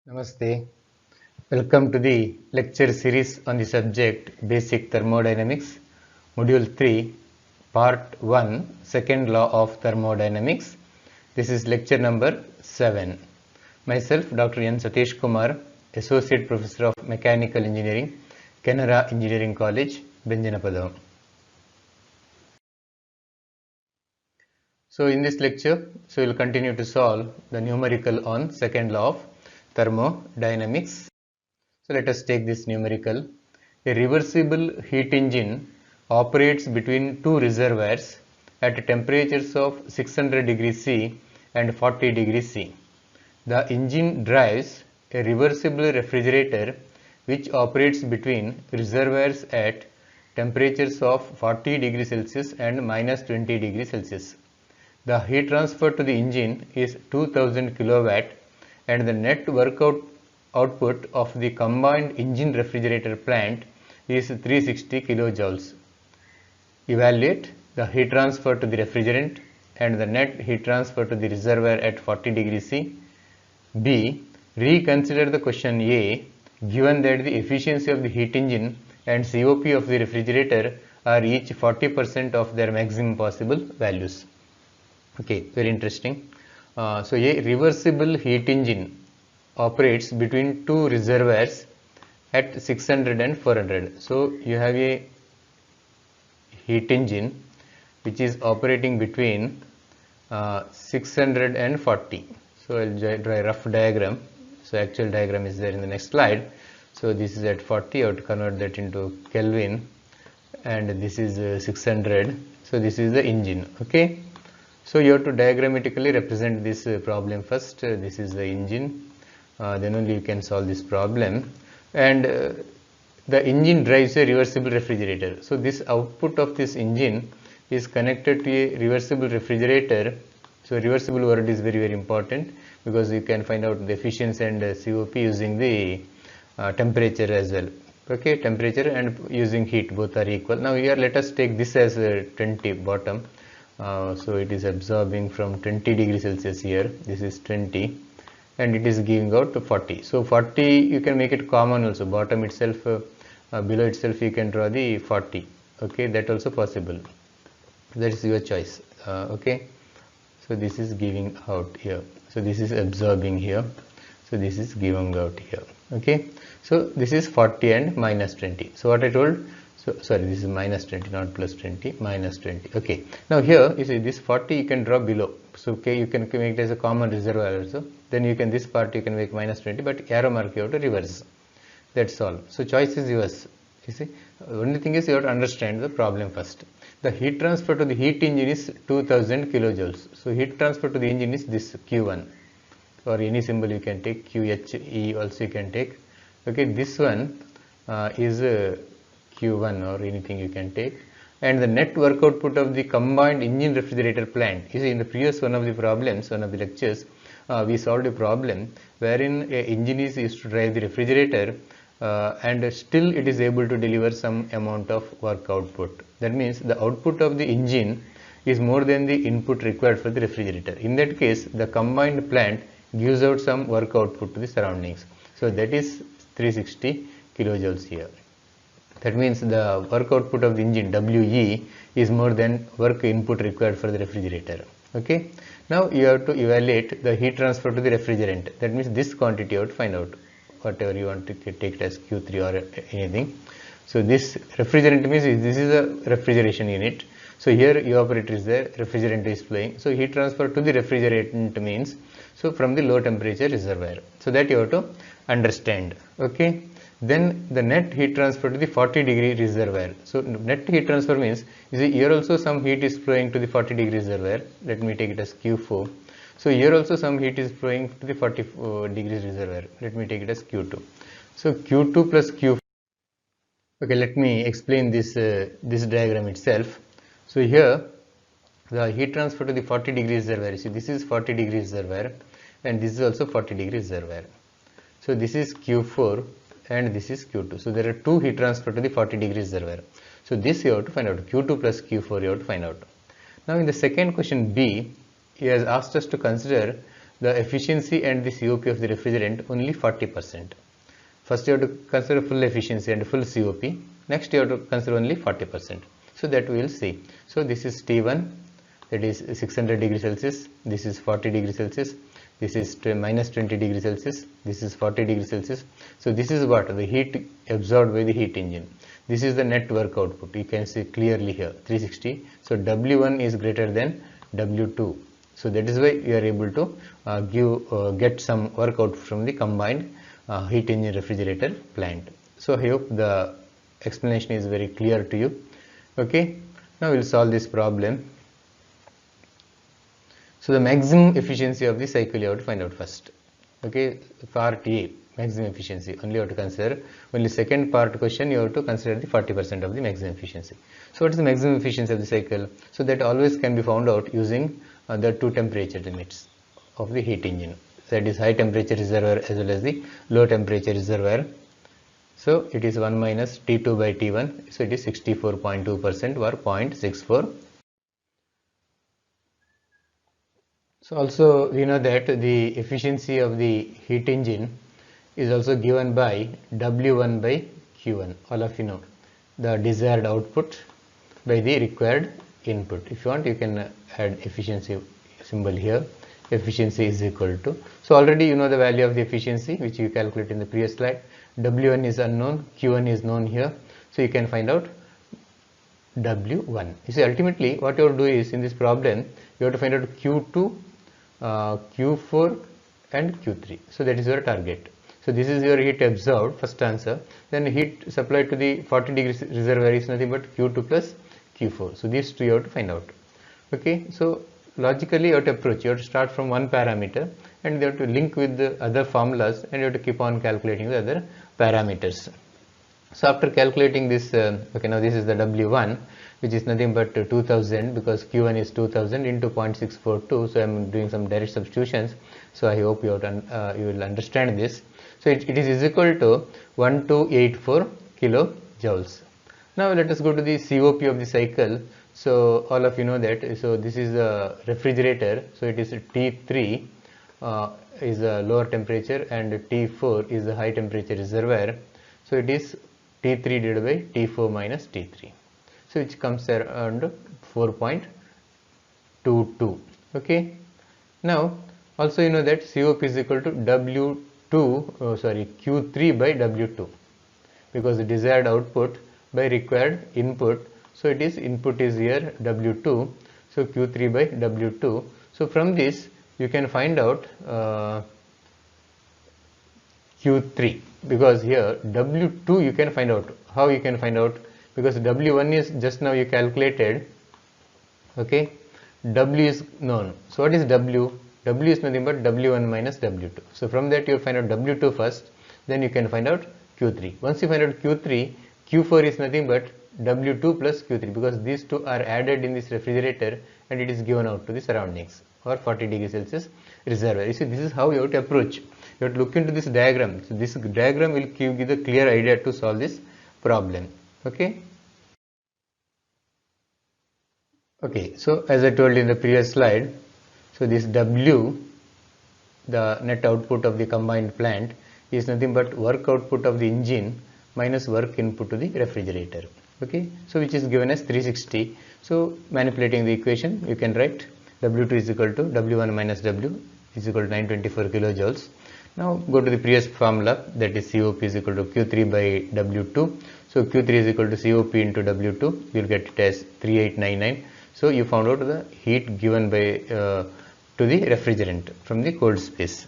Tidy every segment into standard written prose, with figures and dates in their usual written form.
Namaste. Welcome to the lecture series on the subject Basic Thermodynamics, Module 3, Part 1, Second Law of Thermodynamics. This is lecture number 7. Myself, Dr. N. Satish Kumar, Associate Professor of Mechanical Engineering, Canara Engineering College, Benjanapadam. So in this lecture, we will continue to solve the numerical on second law of thermodynamics. So let us take this numerical. A reversible heat engine operates between two reservoirs at temperatures of 600 degrees C and 40 degrees C. The engine drives a reversible refrigerator which operates between reservoirs at temperatures of 40 degrees Celsius and minus 20 degrees Celsius. The heat transfer to the engine is 2000 kilowatt and the net work output of the combined engine refrigerator plant is 360 kilojoules. Evaluate the heat transfer to the refrigerant and the net heat transfer to the reservoir at 40 degrees C. B. Reconsider the question A given that the efficiency of the heat engine and COP of the refrigerator are each 40% of their maximum possible values. Okay, very interesting. So a reversible heat engine operates between two reservoirs at 600 and 400. So you have a heat engine which is operating between 600 and 40. So I will draw a rough diagram. So actual diagram is there in the next slide. So this is at 40. I have to convert that into Kelvin, and this is 600. So this is the engine. Okay. So you have to diagrammatically represent this problem first. This is the engine. Then only you can solve this problem. And the engine drives a reversible refrigerator. So this output of this engine is connected to a reversible refrigerator. So reversible word is very, very important because you can find out the efficiency and COP using the temperature as well. Okay, temperature and using heat, both are equal. Now here let us take this as 20 bottom. So it is absorbing from 20 degrees Celsius here. This is 20 and it is giving out to 40. So 40 you can make it common also. Bottom itself, below itself you can draw the 40. Okay, that also possible. That is your choice. Okay. So this is giving out here. So this is absorbing here. So this is giving out here. Okay. So this is 40 and minus 20. So what I told. So sorry, this is minus 20, not plus 20, minus 20. Okay. Now here you see this 40 you can draw below. So okay, you can make it as a common reservoir also. Then you can this part you can make minus 20, but arrow mark you have to reverse. That's all. So choice is yours. You see, the only thing is you have to understand the problem first. The heat transfer to the heat engine is 2000 kilojoules. So heat transfer to the engine is this Q1, or any symbol you can take, QHE also you can take. Okay, this one is Q1 or anything you can take, and the net work output of the combined engine refrigerator plant. You see, in the previous one of the problems, one of the lectures, we solved a problem wherein an engine is used to drive the refrigerator and still it is able to deliver some amount of work output. That means the output of the engine is more than the input required for the refrigerator. In that case, the combined plant gives out some work output to the surroundings. So that is 360 kilojoules here. That means the work output of the engine WE is more than work input required for the refrigerator. Okay. Now you have to evaluate the heat transfer to the refrigerant. That means this quantity you have to find out, whatever you want to take it as Q3 or anything. So this refrigerant means this is a refrigeration unit. So here evaporator is there, refrigerant is flowing. So heat transfer to the refrigerant means so from the low temperature reservoir. So that you have to understand. Okay. Then the net heat transfer to the 40 degree reservoir. So net heat transfer means, you see here also some heat is flowing to the 40 degree reservoir. Let me take it as Q4. So here also some heat is flowing to the 40 degrees reservoir. Let me take it as Q2. So Q2 plus Q4. Okay, let me explain this this diagram itself. So here the heat transfer to the 40 degree reservoir. See, this is 40 degree reservoir, and this is also 40 degree reservoir. So this is Q4 and this is Q2. So there are two heat transfer to the 40 degree reservoir. So this you have to find out, Q2 plus Q4 you have to find out. Now in the second question B, he has asked us to consider the efficiency and the COP of the refrigerant only 40%. First you have to consider full efficiency and full COP. Next you have to consider only 40%. So that we will see. So this is T1, that is 600 degrees Celsius. This is 40 degrees Celsius. This is minus 20 degrees Celsius. This is 40 degrees Celsius. So this is what? The heat absorbed by the heat engine. This is the net work output. You can see clearly here, 360. So W1 is greater than W2. So that is why you are able to get some work out from the combined heat engine refrigerator plant. So I hope the explanation is very clear to you. Okay, now we will solve this problem. So the maximum efficiency of the cycle you have to find out first. Okay, part A, maximum efficiency, only you have to consider. Only second part question you have to consider the 40% of the maximum efficiency. So what is the maximum efficiency of the cycle? So that always can be found out using the two temperature limits of the heat engine. That is high temperature reservoir as well as the low temperature reservoir. So it is 1 minus T2 by T1. So it is 64.2% or 0.64. So also we know that the efficiency of the heat engine is also given by W1 by Q1. All of you know the desired output by the required input. If you want, you can add efficiency symbol here. Efficiency is equal to, so already you know the value of the efficiency which you calculate in the previous slide. W1 is unknown, Q1 is known here, so you can find out W1. You see, ultimately what you have to do is, in this problem you have to find out Q2, Q4 and Q3. So that is your target. So this is your heat absorbed, first answer. Then heat supplied to the 40 degrees reservoir is nothing but Q2 plus Q4. So these two you have to find out. Okay, so logically you have to approach, you have to start from one parameter and you have to link with the other formulas and you have to keep on calculating the other parameters. So after calculating this, okay, now this is the W1, which is nothing but 2000, because Q1 is 2000 into 0.642. So I am doing some direct substitutions. So I hope you will understand this. So it is equal to 1284 kilojoules. Now let us go to the COP of the cycle. So all of you know that. So this is the refrigerator. So it is T3 is a lower temperature and T4 is a high temperature reservoir. So it is T3 divided by T4 minus T3. So which comes around 4.22. Okay. Now also you know that COP is equal to Q3 by W2, because the desired output by required input. So it is, input is here W2, so Q3 by W2. So from this you can find out Q3, because here W2 you can find out. How you can find out? Because W1 is just now you calculated. Okay, W is known. So what is W? W is nothing but W1 minus W2. So from that you will find out W2 first, then you can find out Q3. Once you find out Q3, Q4 is nothing but W2 plus Q3, because these two are added in this refrigerator and it is given out to the surroundings, or 40 degrees Celsius reservoir. You see, this is how you have to approach. You have to look into this diagram. So this diagram will give you the clear idea to solve this problem. Okay. Okay, so as I told you in the previous slide, so this W, the net output of the combined plant, is nothing but work output of the engine minus work input to the refrigerator. Okay, so which is given as 360. So manipulating the equation, you can write W2 is equal to W1 minus W is equal to 924 kilojoules. Now go to the previous formula, that is COP is equal to Q3 by W2. So Q3 is equal to COP into W2. You will get it as 3899. So you found out the heat given by to the refrigerant from the cold space.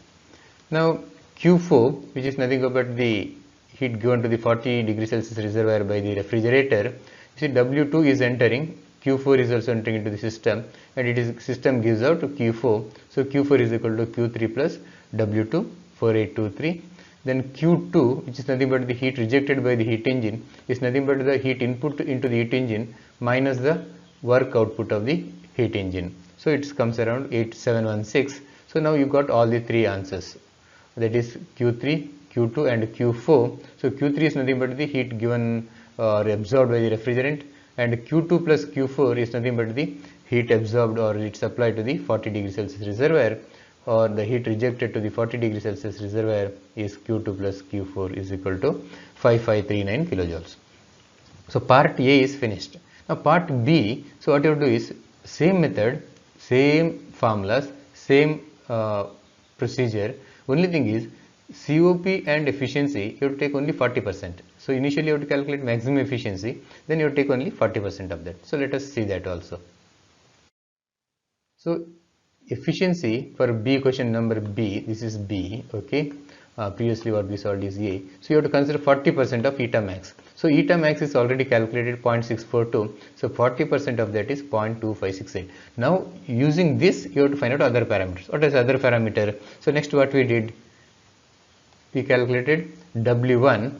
Now Q4, which is nothing but the heat given to the 40 degrees Celsius reservoir by the refrigerator. You see, W2 is entering, Q4 is also entering into the system, and it is system gives out to Q4. So Q4 is equal to Q3 plus W2, 4823. Then Q2, which is nothing but the heat rejected by the heat engine, is nothing but the heat input into the heat engine minus the work output of the heat engine. So it comes around 8716. So now you got all the three answers, that is Q3, Q2 and Q4. So Q3 is nothing but the heat given or absorbed by the refrigerant, and Q2 plus Q4 is nothing but the heat absorbed or heat supplied to the 40 degree Celsius reservoir, or the heat rejected to the 40 degree Celsius reservoir is Q2 plus Q4 is equal to 5539 kilojoules. So part A is finished. Now part B, so what you have to do is same method, same formulas, same procedure. Only thing is COP and efficiency you have to take only 40%. So initially you have to calculate maximum efficiency, then you have to take only 40% of that. So let us see that also. So efficiency for B, question number B, this is B, okay. Previously what we solved is A. So you have to consider 40% of eta max. So eta max is already calculated 0.642. So 40% of that is 0.2568. Now using this you have to find out other parameters. What is other parameter? So next what we did, we calculated W1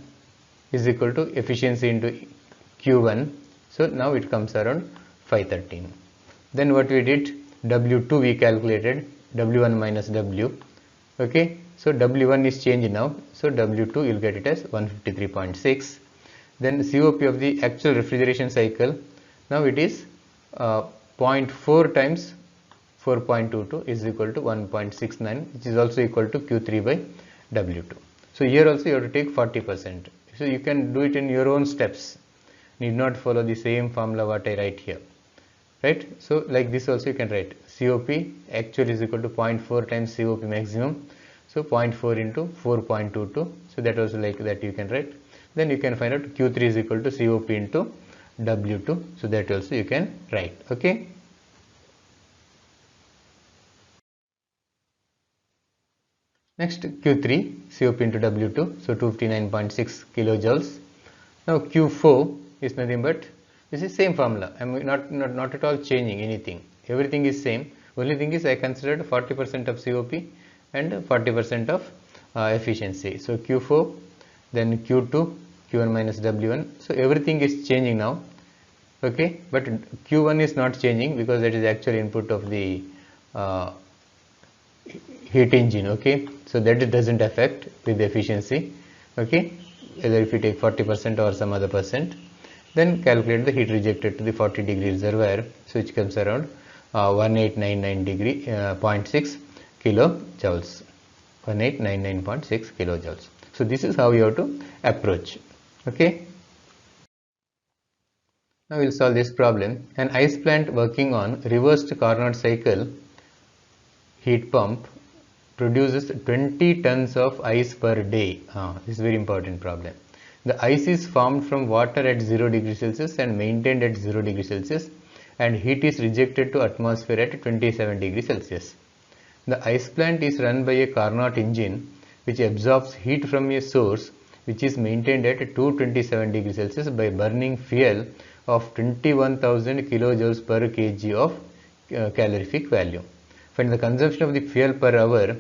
is equal to efficiency into Q1. So now it comes around 513. Then what we did, W2 we calculated, W1 minus W. Okay, so W1 is changed now, so W2 you'll get it as 153.6. Then COP of the actual refrigeration cycle, now it is 0.4 times 4.22 is equal to 1.69, which is also equal to Q3 by W2. So here also you have to take 40%. So you can do it in your own steps, need not follow the same formula what I write here. Right, so like this also you can write COP actual is equal to 0.4 times COP maximum, so 0.4 into 4.22, so that also like that you can write. Then you can find out Q3 is equal to COP into W2, so that also you can write. Okay, next Q3 COP into W2, so 259.6 kilojoules. Now Q4 is nothing but this is same formula. I am not at all changing anything. Everything is same. Only thing is I considered 40% of COP and 40% of efficiency. So Q4, then Q2, Q1 minus W1. So everything is changing now. Okay, but Q1 is not changing because that is actual input of the heat engine. Okay, so that doesn't affect with the efficiency. Okay, either if you take 40% or some other percent. Then calculate the heat rejected to the 40 degree reservoir, so which comes around 1899 degree 0.6 kilojoules, 1899.6 kilojoules. So this is how you have to approach. Okay, now we'll solve this problem. An ice plant working on reversed Carnot cycle heat pump produces 20 tons of ice per day. This is a very important problem. The ice is formed from water at 0 degree Celsius and maintained at 0 degree Celsius, and heat is rejected to atmosphere at 27 degree Celsius. The ice plant is run by a Carnot engine which absorbs heat from a source which is maintained at 227 degree Celsius by burning fuel of 21,000 kilojoules per kg of calorific value. Find the consumption of the fuel per hour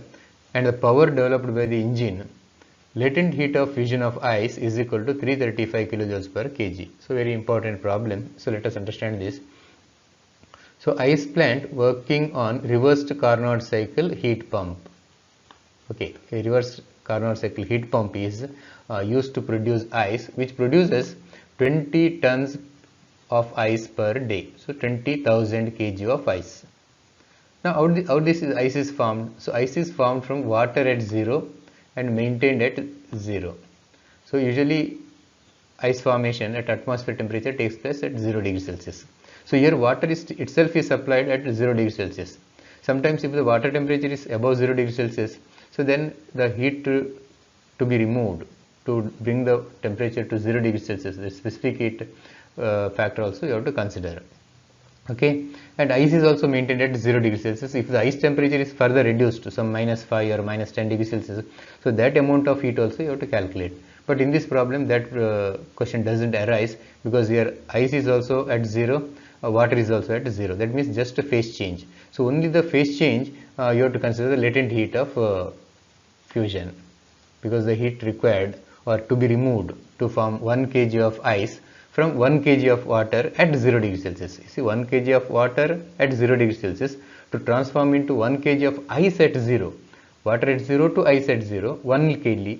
and the power developed by the engine. Latent heat of fusion of ice is equal to 335 kilojoules per kg. So very important problem. So let us understand this. So ice plant working on reversed Carnot cycle heat pump. Okay, a reverse Carnot cycle heat pump is used to produce ice, which produces 20 tons of ice per day. So 20,000 kg of ice. Now how this ice is formed? So ice is formed from water at 0 and maintained at 0. So usually ice formation at atmosphere temperature takes place at 0 degree Celsius. So here water itself is supplied at 0 degree Celsius. Sometimes if the water temperature is above 0 degree Celsius, so then the heat to be removed to bring the temperature to 0 degree Celsius, the specific heat factor also you have to consider. Okay, and ice is also maintained at 0 degree Celsius. If the ice temperature is further reduced to some -5 or -10 degree Celsius, so that amount of heat also you have to calculate. But in this problem that question doesn't arise, because here ice is also at 0, water is also at 0. That means just a phase change. So only the phase change you have to consider the latent heat of fusion, because the heat required or to be removed to form 1 kg of ice from 1 kg of water at 0 degree Celsius. You see, 1 kg of water at 0 degree Celsius to transform into 1 kg of ice at 0, water at 0 to ice at 0, 1 kg,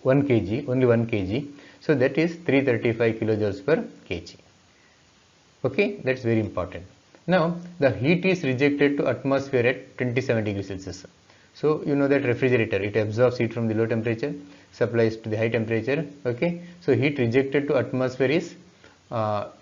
only 1 kg. So that is 335 kilojoules per kg. Okay, that's very important. Now the heat is rejected to atmosphere at 27 degrees Celsius. So you know that refrigerator, it absorbs heat from the low temperature, supplies to the high temperature. Okay, so heat rejected to atmosphere is at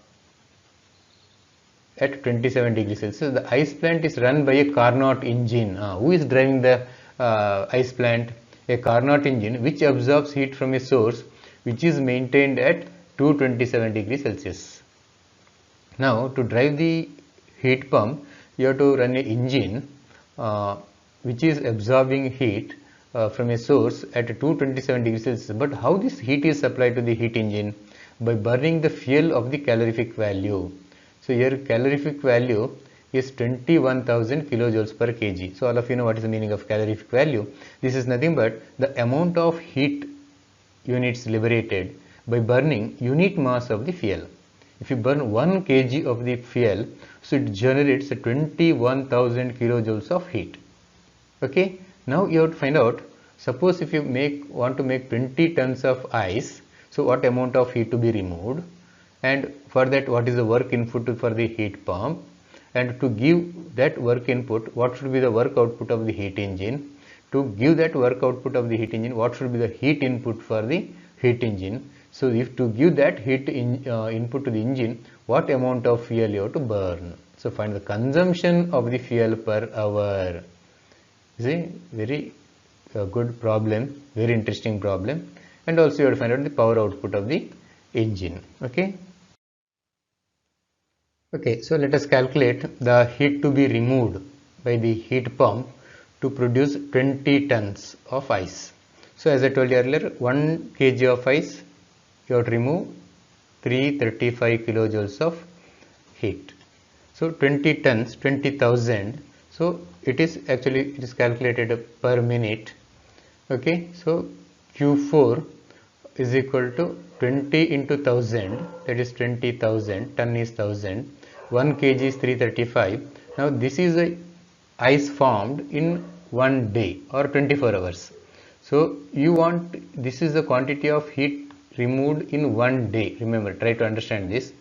27 degrees Celsius. The ice plant is run by a Carnot engine. Who is driving the ice plant? A Carnot engine which absorbs heat from a source which is maintained at 227 degrees Celsius. Now to drive the heat pump, you have to run an engine which is absorbing heat from a source at 227 degrees Celsius. But how this heat is supplied to the heat engine? By burning the fuel of the calorific value. So here calorific value is 21,000 kilojoules per kg. So all of you know what is the meaning of calorific value. This is nothing but the amount of heat units liberated by burning unit mass of the fuel. If you burn 1 kg of the fuel, so it generates 21,000 kilojoules of heat. Okay, now you have to find out, suppose if you want to make 20 tons of ice, so what amount of heat to be removed, and for that what is the work input for the heat pump, and to give that work input, what should be the work output of the heat engine, to give that work output of the heat engine, what should be the heat input for the heat engine. So if to give that heat input to the engine, what amount of fuel you have to burn. So find the consumption of the fuel per hour. See, very good problem, very interesting problem. And also you have to find out the power output of the engine. Okay. Okay, so let us calculate the heat to be removed by the heat pump to produce 20 tons of ice. So as I told you earlier, 1 kg of ice, you have to remove 335 kilojoules of heat. So 20 tons, 20,000. So it is calculated per minute. Okay, so Q4 is equal to 20 into 1000, that is 20,000, ton is 1000, 1 kg is 335. Now this is a ice formed in 1 day or 24 hours. So you want, this is the quantity of heat removed in 1 day. Remember, try to understand this.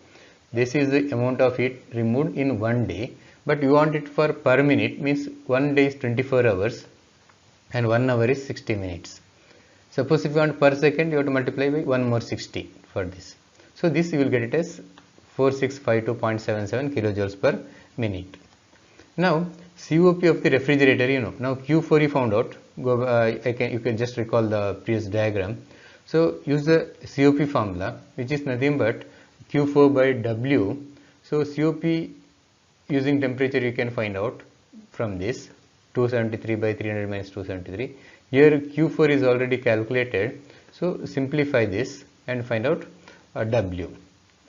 This is the amount of heat removed in 1 day, but you want it for per minute, means 1 day is 24 hours and 1 hour is 60 minutes. Suppose if you want per second, you have to multiply by 1 more 60 for this. So this you will get it as 4652.77 kilojoules per minute. Now COP of the refrigerator, you know. Now Q4 you found out. You can just recall the previous diagram. So use the COP formula, which is nothing but Q4 by W. So COP using temperature you can find out from this, 273 by 300 minus 273. Here Q4 is already calculated. So simplify this and find out W.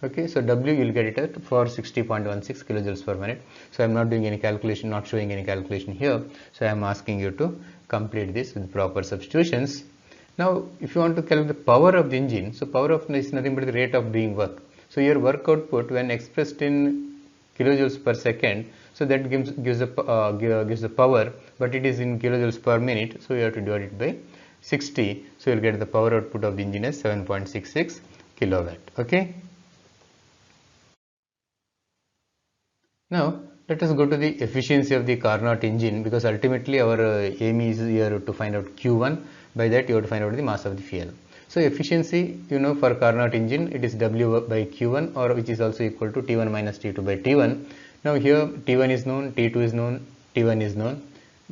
Okay, so W you will get it at 460.16 kilojoules per minute. So I am not doing any calculation, not showing any calculation here. So I am asking you to complete this with proper substitutions. Now if you want to calculate the power of the engine, so power of is nothing but the rate of doing work. So your work output when expressed in kilojoules per second, so that gives the power, but it is in kilojoules per minute, so you have to divide it by 60. So you will get the power output of the engine as 7.66 kilowatt. Okay. Now let us go to the efficiency of the Carnot engine, because ultimately our aim is here to find out Q1. By that you have to find out the mass of the fuel. So efficiency, you know, for Carnot engine it is W by Q1, or which is also equal to T1 minus T2 by T1. Now here T1 is known, T2 is known, T1 is known,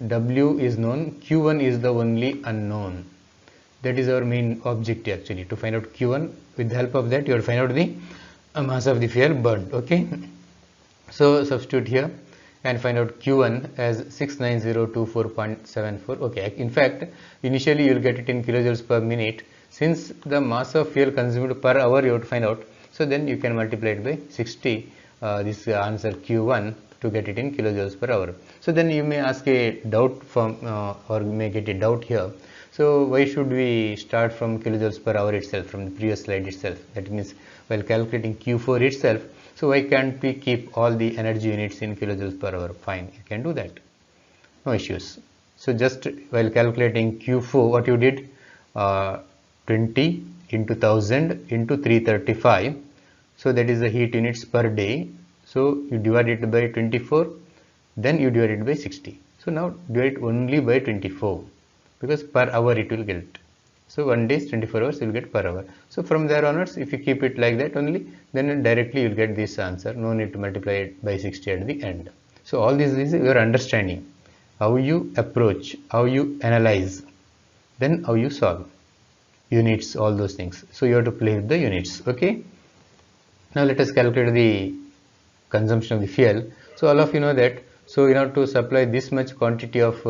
W is known, Q1 is the only unknown. That is our main objective actually, to find out Q1. With the help of that you have to find out the mass of the fuel burned. Okay. So substitute here and find out Q1 as 69024.74. Okay, in fact initially you will get it in kilojoules per minute. Since the mass of fuel consumed per hour you have to find out, so then you can multiply it by 60. This answer Q1 to get it in kilojoules per hour. So then you may ask a doubt from or may get a doubt here. So why should we start from kilojoules per hour itself, from the previous slide itself? That means while calculating Q4 itself, so why can't we keep all the energy units in kilojoules per hour? Fine, you can do that. No issues. So just while calculating Q4, what you did, 20 into 1000 into 335. So that is the heat units per day. So you divide it by 24, then you divide it by 60. So now divide it only by 24, because per hour it will get. So 1 day is 24 hours, you will get per hour. So from there onwards, if you keep it like that only, then directly you will get this answer. No need to multiply it by 60 at the end. So all this is your understanding. How you approach, how you analyze, then how you solve. Units, all those things. So you have to play with the units. Okay. Now let us calculate the consumption of the fuel. So all of you know that. So in order to supply this much quantity of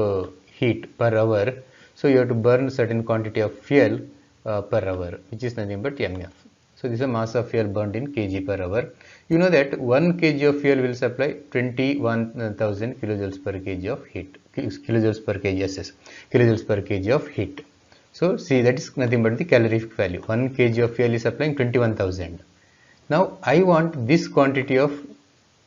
heat per hour, so you have to burn certain quantity of fuel per hour, which is nothing but MF. So this is a mass of fuel burned in kg per hour. You know that 1 kg of fuel will supply 21,000 kilojoules per kg of heat. Kilojoules per kg, yes, kilojoules per kg of heat. So see, that is nothing but the calorific value. 1 kg of fuel is supplying 21,000. Now I want this quantity of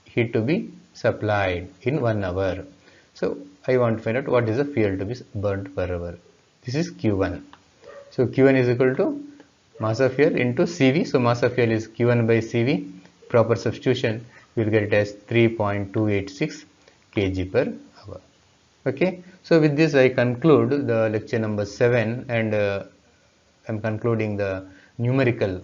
heat to be supplied in 1 hour. So I want to find out what is the fuel to be burnt per hour. This is Q1. So Q1 is equal to mass of fuel into CV. So mass of fuel is Q1 by CV. Proper substitution, we will get it as 3.286 kg per hour. Okay. So with this I conclude the lecture number 7, and I am concluding the numerical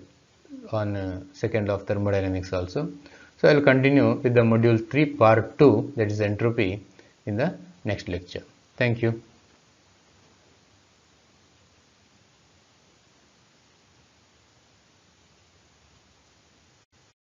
on second law of thermodynamics also. So I will continue with the module 3 part 2, that is entropy, in the next lecture. Thank you.